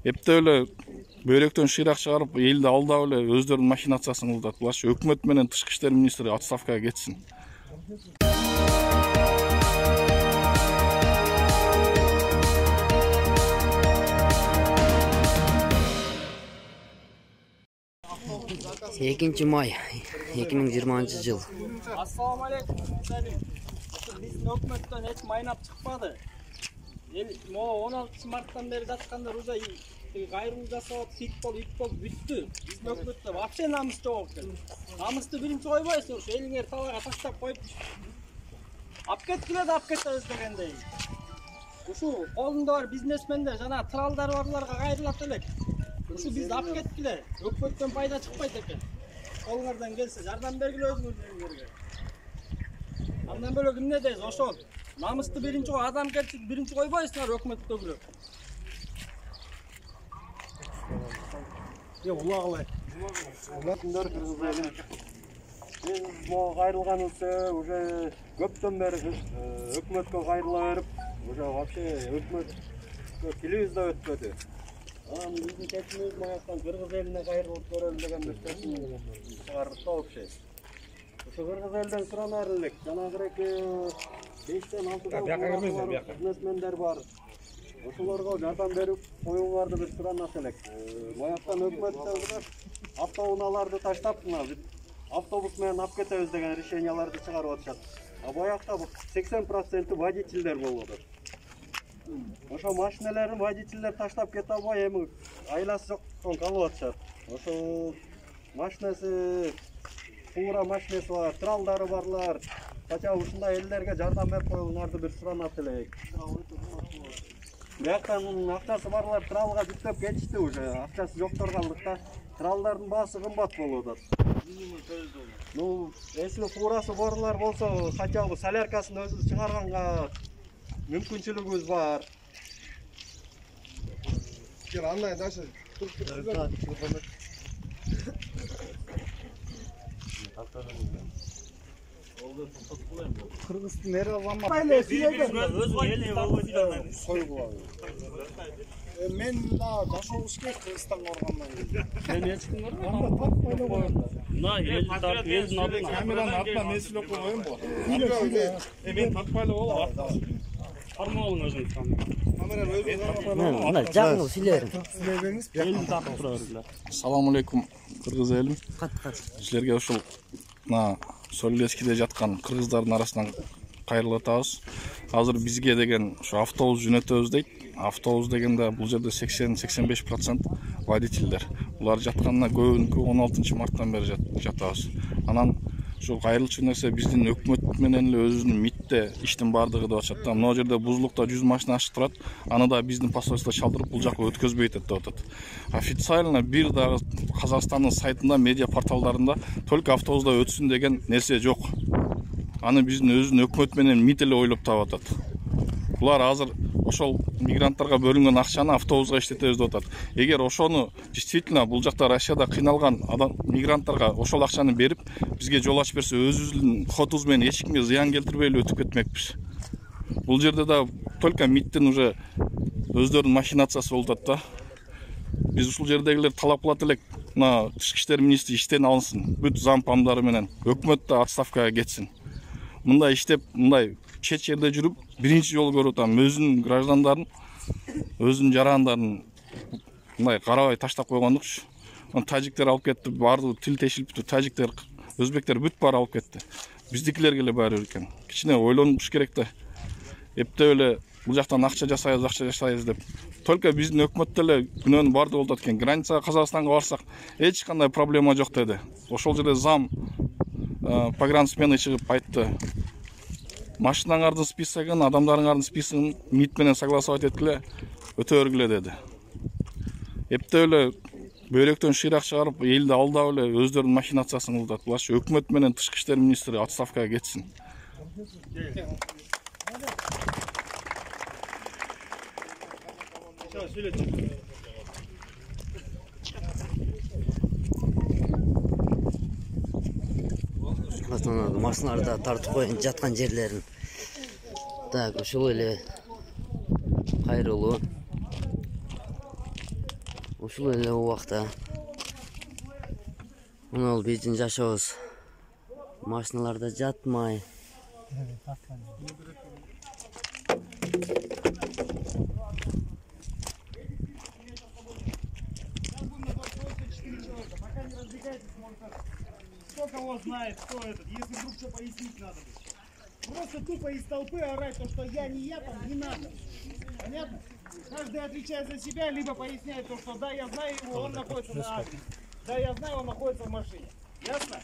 Эпте эле бөйрөктөн шыйрак чыгарып, элди алдап эле өздөрүнүн махинациясын кылдат. Буларчы өкмөт менен тышкы иштер министри отставкага кетсин. Экинчи май 2020 жыл. Assalamu alaikum. Биздин өкмөттөн эч майнап чыкпады. 16 марттан бери жаткандар уже кайрылуу жасап, фитбол бүттү. Биздин өкмөттө вообще намыс жок экен. Намысты биринчи койбойсуң, элиңер талага таштап коюп ап кеткиле да ап кетебиз дегендей. Ушу колунда бар бизнесмендер жана тралдар барларга кайрылат элек. Ушу бизди ап кеткиле. Өкмөттөн пайда чыкпайт экен. Колуңардан келсе жардам бергиле өзүңөргө. Андан бөлөк эмне дейсиз? Ошол намысты биринчи адамгерчилик биринчи койбойсуңар өкмөттөгүлөр. Улагылай. Өкмөттөр кыргыздар. Мен могу кайрылганыбызда уже көптөн бери өкмөткө кайрыла берип, уже вообще өкмөткө тилибизде өтпөдү. Биздин чечимибиз маяктан кыргыз элине кайрылып көрөлү деген нерсени чыгардык да вообще. Ошо кыргыз элден суранар элек. Жанагыреки 5-6 бизнесмендер бар. Ошолорго жардам берип коюңарды бир суранат элек. Маяктан өкмөттөр автоунааларды таштап, автобус менен ап кетебиз деген решенияларды чыгарып атышат. А баягта 80% водительдер болот. Ошо машиналарын водительдер таштап кете албай, эми айласы жоктон калып атышат. Ошо машинасы, фура машинасы бар, тралдары барлар. Кача ушундай элдерге жардам берип коюңарды бир суранат элек. Бияктан акчасы барлар тралга жүктөп кетишти уже. Акчасы жоктор калдыкта. Тралдардын баасы кымбат болуп атат. Если фурасы барлар болсо, хотя бы соляркасын өзүбүз чыгарганга мүмкүнчүлүгүбүз бар. Андай дальше. Кыргыздын эр азаматы. Мен да жашообуз керек Кыргызстанга баргандан кийин. Мен эч ким көрмөдүм. Мына элдин атынан Камеранын атынан мен сүйлөп койбоймбу? Мен тартпайлы болом. Кармалың өзүңүз Камераны өзүңүз Мына жагыңыз сүйлөрүң. элдин тартып тура бергиле. Assalamu alaikum кыргыз элим. Кат. Силерге ушул Солилескиде жаткан кыргыздардын арасынан кайрылып атабыз. Азыр бизге деген ушу автобус жөнөтөбүз дейт. Автобус дегенде бул жерде 80-85% водительдер. Булар жатканына көбүнкү 16 марттан бери жатабыз. Анан ушу кайрылчу нерсе биздин өкмөт менен эле өзүнүн МИДте иштин бардыгы деп атышат. Мына жерде бузулукта 100 машина ашып турат. Аны да биздин посольство чалдырып бул жака өткөзбөйт деп атат. Официально бир дагы Казакстандын сайтында, медиа порталдарында только автобуста өтсүн деген нерсе жок. Аны биздин өзүнүн өкмөт менен МИД эле ойлоп таап атат. Булар азыр ошол мигранттарга бөлүнгөн акчаны автобуска иштетебиз деп атат. Эгер ошону действительно бул жакта Россияда кыйналган мигранттарга ошол акчаны берип, бизге жол ачып берсе, өзүбүздүн хотубуз менен эч кимге зыян келтирбей эле өтүп кетмекпиз. Бул жерде да только МИДтин уже өздөрүнүн махинациясы болуп атат да. Биз ушул жердегилер талап кылат элек, мына тышкы иштер министри иштен алынсын, бүт зампамдары менен өкмөт да отставкага кетсин. Мындай иштеп, мындай чет жерде жүрүп, биринчи жолу көрүп атам, өзүнүн граждандарын, өзүнүн жарандарын мындай карабай таштап койгондукчу. Тажиктер алып кетти, баардыгы тил тешилип, тажиктер, өзбектер бүт баары алып кетти. Биздикилерге эле баары экен. Кичине ойлонуш керек да. Эптеп эле бул жактан акча жасайбыз деп. Только биздин өкмөттө эле күнөөнүн баардыгы болуп аткан. Границага Казакстанга барсак, эч кандай проблема жок деди. Ошол жерде зам погрансмены чыгып айтты. Машинаңардын списогун, адамдарыңардын списогун МИД менен согласовать эткиле, өтө бергиле деди. Эптеп эле бөйрөктөн шыйрак чыгарып, элди алдап эле өздөрүнүн махинациясын кылдат. Буларчы өкмөт менен тышкы иштер министри отставкага кетсин. Машиналарда тартып коюн жаткан жерлерин. Так, ошол эле кайрылуу. ушул эле убакта мына биздин жашообуз машиналарда жатмай Кто кого знает, кто этот, если вдруг что пояснить надо будет. Просто тупо из толпы орать, то, что я, там, не надо. Понятно? Каждый отвечает за себя, либо поясняет то, что да, я знаю его, он находится на адресе. Да, я знаю, он находится в машине. Ясно?